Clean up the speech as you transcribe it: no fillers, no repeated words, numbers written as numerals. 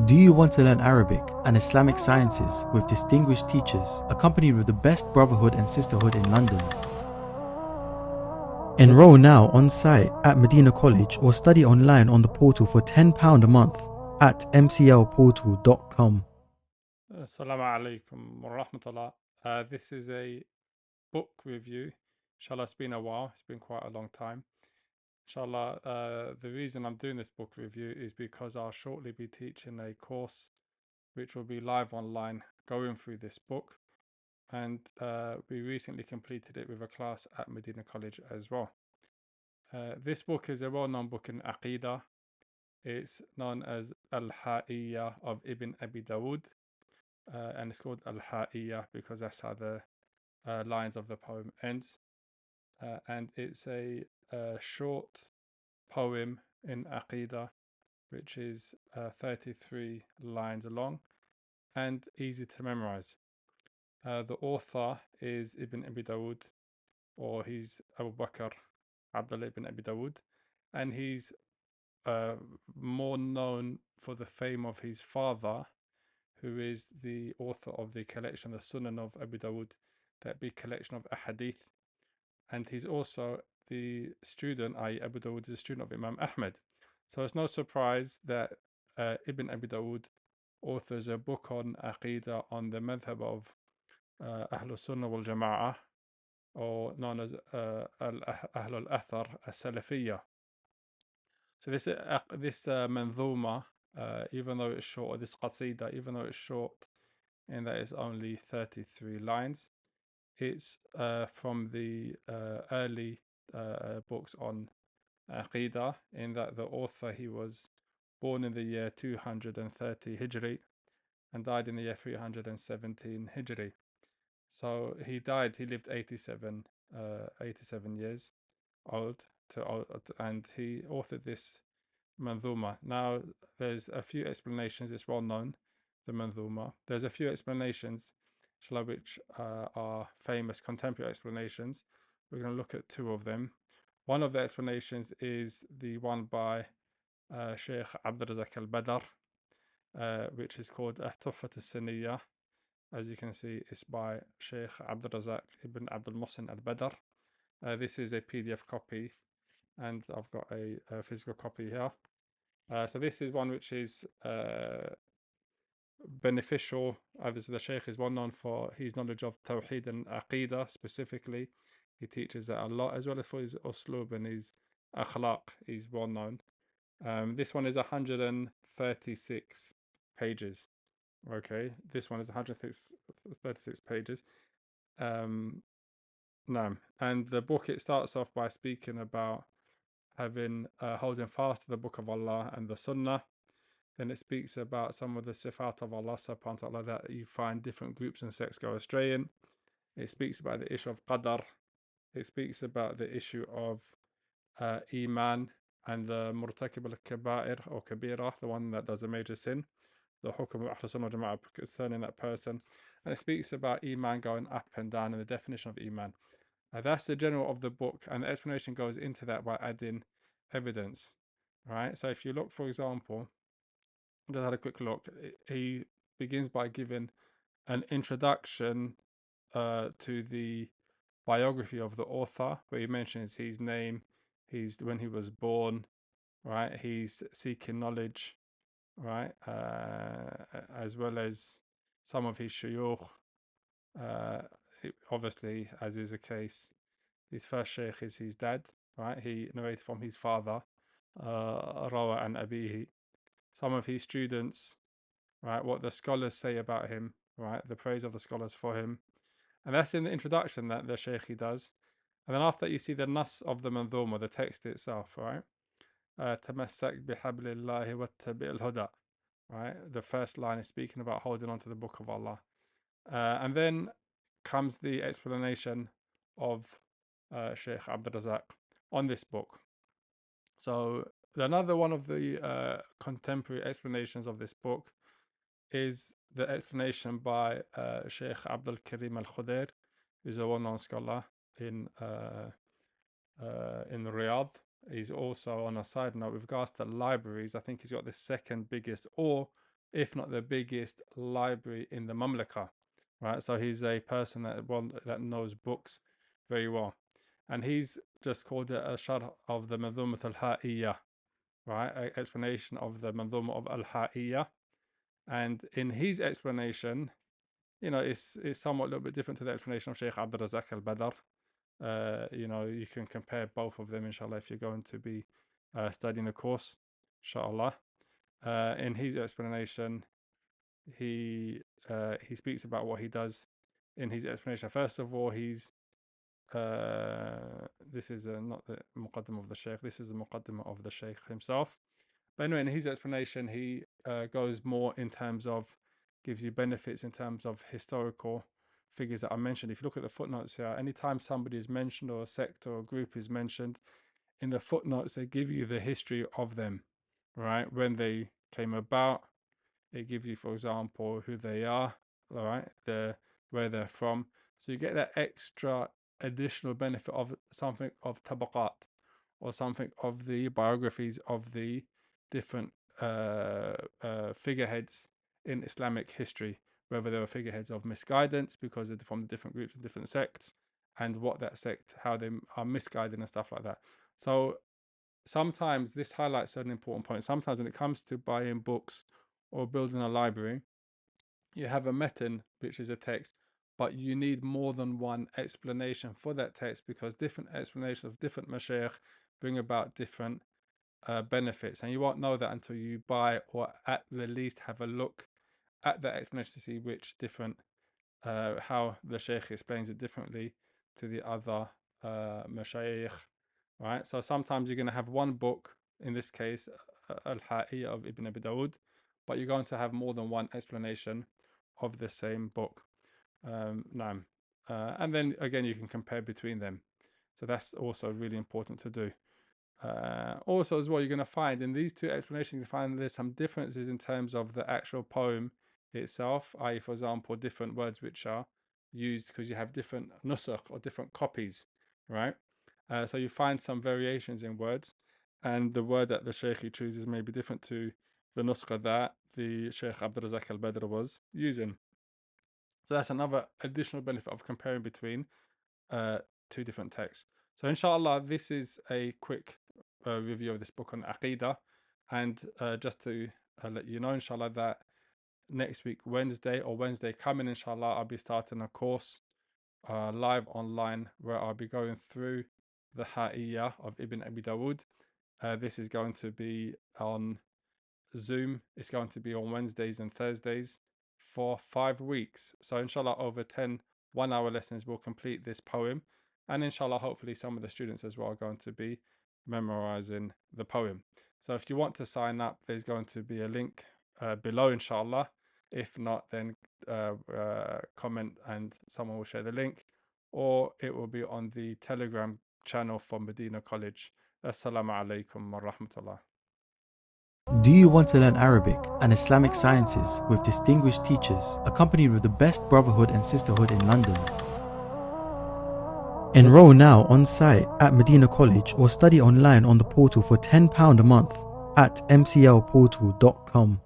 Do you want to learn Arabic and Islamic sciences with distinguished teachers, accompanied with the best brotherhood and sisterhood in London? Enroll now on site at Medina College or study online on the portal for £10 a month at mclportal.com. Assalamu alaikum wa rahmatullah. This is a book review. Inshallah, it's been a while. It's been quite a long time. Inshallah, the reason I'm doing this book review is because I'll shortly be teaching a course which will be live online going through this book. And we recently completed it with a class at Medina College as well. This book is a well-known book in Aqidah. It's known as Al-Ha'iyah of Ibn Abi Dawud. And it's called Al-Ha'iyah because that's how the lines of the poem ends. And it's a short poem in Aqidah, which is 33 lines long and easy to memorize. The author is Ibn Abi Dawud, or he's Abu Bakr Abdullah ibn Abi Dawud, and he's more known for the fame of his father, who is the author of the collection, the Sunan of Abu Dawud, that be collection of ahadith. And he's also the student, i.e. Abu Dawud is a student of Imam Ahmed. So it's no surprise that Ibn Abi Dawud authors a book on Aqidah on the madhab of Ahlus-Sunnah Wal-Jami'ah, or known as Ahlul Athar As-Salafiyah. So this manzuma, even though it's short, or this qasida, even though it's short and that is only 33 lines, it's from the early books on Aqidah, in that the author, he was born in the year 230 Hijri and died in the year 317 Hijri. So he lived 87 years old, and he authored this manzuma. Now, there's a few explanations. It's well known, the manzuma. There's a few explanations, which are famous contemporary explanations. We're going to look at two of them. One of the explanations is the one by Sheikh Abdul Razak al-Badr, which is called Tuhfat al-Siniyah. As you can see, it's by Sheikh Abdul Razak ibn Abdul Muhsin al-Badr. This is a PDF copy, and I've got a physical copy here. So this is one which is beneficial. Obviously, the Shaykh is well known for his knowledge of Tawheed and Aqidah specifically. He teaches that a lot, as well as for his uslub and his akhlaq. He's well known. This one is 136 pages. Okay, this one is 136 pages. No, and the book, it starts off by speaking about having holding fast to the Book of Allah and the Sunnah. Then it speaks about some of the sifat of Allah subhanahu wa ta'ala that you find different groups and sects go astray in. It speaks about the issue of qadar. It speaks about the issue of iman and the murtakib al-kaba'ir or kabira, the one that does a major sin, the hukum of Ahlus-Sunnah Wal-Jami'ah concerning that person. And it speaks about iman going up and down and the definition of iman. That's the general of the book, and the explanation goes into that by adding evidence. Right. So if you look, for example, I just had a quick look. He begins by giving an introduction to the biography of the author, where he mentions his name, when he was born, right? He's seeking knowledge, right? As well as some of his shuyukh. Obviously, as is the case, his first sheikh is his dad, right? He narrated from his father, Rawa and Abihi. Some of his students, right? What the scholars say about him, right? The praise of the scholars for him. And that's in the introduction that the sheikh he does. And then after that, you see the nas of the manzuma, the text itself, right? Tamassak bihablillahi wattabi'il huda, right? The first line is speaking about holding on to the Book of Allah. And then comes the explanation of Sheikh Abdul Razak on this book. So another one of the contemporary explanations of this book is the explanation by Sheikh Abdul Karim al-Khudair, who's a well-known scholar in Riyadh. He's also, on a side note, with regards to libraries, I think he's got the second biggest or if not the biggest library in the Mamlaka, right? So he's a person that knows books very well. And he's just called it a sharh of the Manzumat al-Ha'iyah, right? An explanation of the Manzuma of al-Ha'iyah. And in his explanation, it's somewhat a little bit different to the explanation of Sheikh Abdul Razak al-Badr. You can compare both of them, inshallah, if you're going to be studying the course, inshallah. In his explanation, he speaks about what he does in his explanation. First of all, this is not the muqaddimah of the Sheikh, this is the muqaddimah of the Sheikh himself. But anyway, in his explanation, he goes more in terms of, gives you benefits in terms of historical figures that are mentioned. If you look at the footnotes here, anytime somebody is mentioned or a sect or a group is mentioned, in the footnotes, they give you the history of them, right? When they came about, it gives you, for example, who they are, all right, where they're from. So you get that extra additional benefit of something of tabaqat, or something of the biographies of the different figureheads in Islamic history, whether they were figureheads of misguidance because they're from the different groups and different sects, and what that sect, how they are misguided and stuff like that. So sometimes this highlights an important point. Sometimes when it comes to buying books or building a library, you have a metin, which is a text, but you need more than one explanation for that text, because different explanations of different mashayikh bring about different benefits, and you won't know that until you buy, or at the least have a look at that explanation to see which different how the sheikh explains it differently to the other mashayikh, right? So sometimes you're going to have one book, in this case Al-Ha'iyah of Ibn Abi Dawud, but you're going to have more than one explanation of the same book. And then again, you can compare between them. So that's also really important to do. Also as well, you're going to find in these two explanations, you find there's some differences in terms of the actual poem itself, i.e., for example, different words which are used because you have different nusakh or different copies, right? So you find some variations in words, and the word that the Shaykh chooses may be different to the nuskha that the Shaykh Abdul Razak al-Badr was using. So that's another additional benefit of comparing between two different texts. So inshallah, this is a quick review of this book on Aqidah, and just to let you know, inshallah, that next week, Wednesday coming, inshallah, I'll be starting a course live online where I'll be going through the Ha'iyah of Ibn Abi Dawud. This is going to be on Zoom. It's going to be on Wednesdays and Thursdays for 5 weeks. So inshallah, over 10 1-hour lessons will complete this poem, and inshallah, hopefully some of the students as well are going to be memorizing the poem. So if you want to sign up, there's going to be a link below, inshallah. If not, then comment and someone will share the link, or it will be on the Telegram channel for Medina College. Assalamu alaikum wa rahmatullah. Do you want to learn Arabic and Islamic sciences with distinguished teachers, accompanied with the best brotherhood and sisterhood in London? Enroll now on site at Medina College, or study online on the portal for £10 a month at mclportal.com.